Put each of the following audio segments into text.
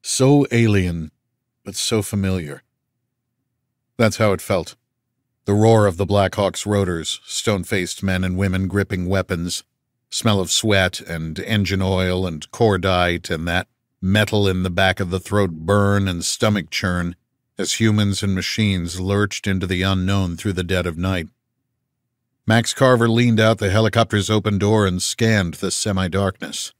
So alien, but so familiar. That's how it felt. The roar of the Black Hawk's rotors, stone-faced men and women gripping weapons, smell of sweat and engine oil and cordite and that metal in the back of the throat burn and stomach churn as humans and machines lurched into the unknown through the dead of night. Max Carver leaned out the helicopter's open door and scanned the semi-darkness.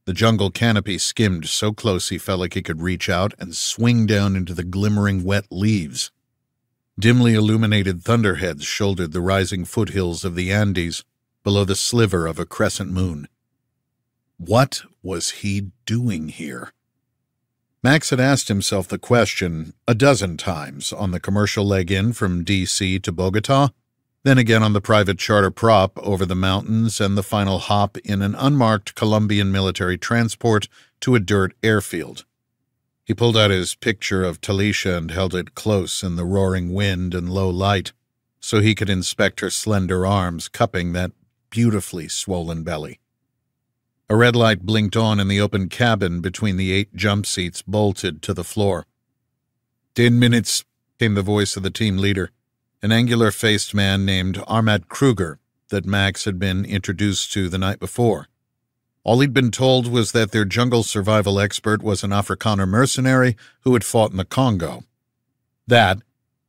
The jungle canopy skimmed so close he felt like he could reach out and swing down into the glimmering wet leaves. Dimly illuminated thunderheads shouldered the rising foothills of the Andes below the sliver of a crescent moon. What was he doing here? Max had asked himself the question a dozen times on the commercial leg in from D.C. to Bogota, then again on the private charter prop over the mountains, and the final hop in an unmarked Colombian military transport to a dirt airfield. He pulled out his picture of Talisha and held it close in the roaring wind and low light, so he could inspect her slender arms cupping that beautifully swollen belly. A red light blinked on in the open cabin between the 8 jump seats bolted to the floor. 10 minutes, came the voice of the team leader, an angular-faced man named Armat Kruger that Max had been introduced to the night before. All he'd been told was that their jungle survival expert was an Afrikaner mercenary who had fought in the Congo. That,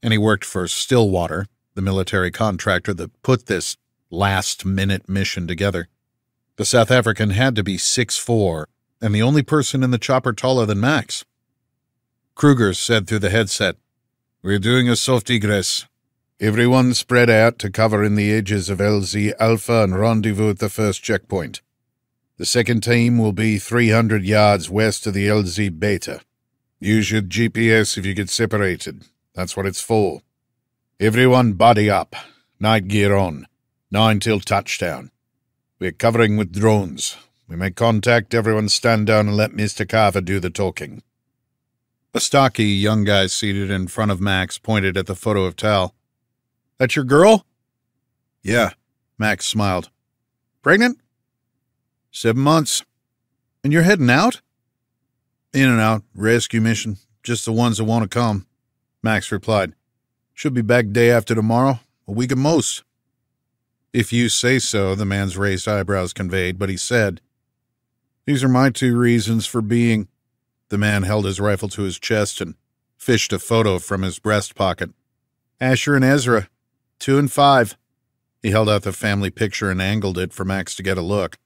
and he worked for Stillwater, the military contractor that put this last-minute mission together. The South African had to be 6'4", and the only person in the chopper taller than Max. Kruger said through the headset, "We're doing a soft egress. Everyone spread out to cover in the edges of LZ Alpha and rendezvous at the first checkpoint. The second team will be 300 yards west of the LZ Beta. Use your GPS if you get separated. That's what it's for. Everyone body up. Night gear on. 9 till touchdown. We're covering with drones. We make contact, everyone stand down and let Mr. Carver do the talking." A stocky young guy seated in front of Max pointed at the photo of Tal. "That your girl?" "Yeah," Max smiled. "Pregnant?" 7 months. "And you're heading out?" "In and out. Rescue mission. Just the ones that want to come," Max replied. "Should be back day after tomorrow. A week at most." "If you say so," the man's raised eyebrows conveyed, but he said, "These are my 2 reasons for being." The man held his rifle to his chest and fished a photo from his breast pocket. "Asher and Ezra, 2 and 5. He held out the family picture and angled it for Max to get a look.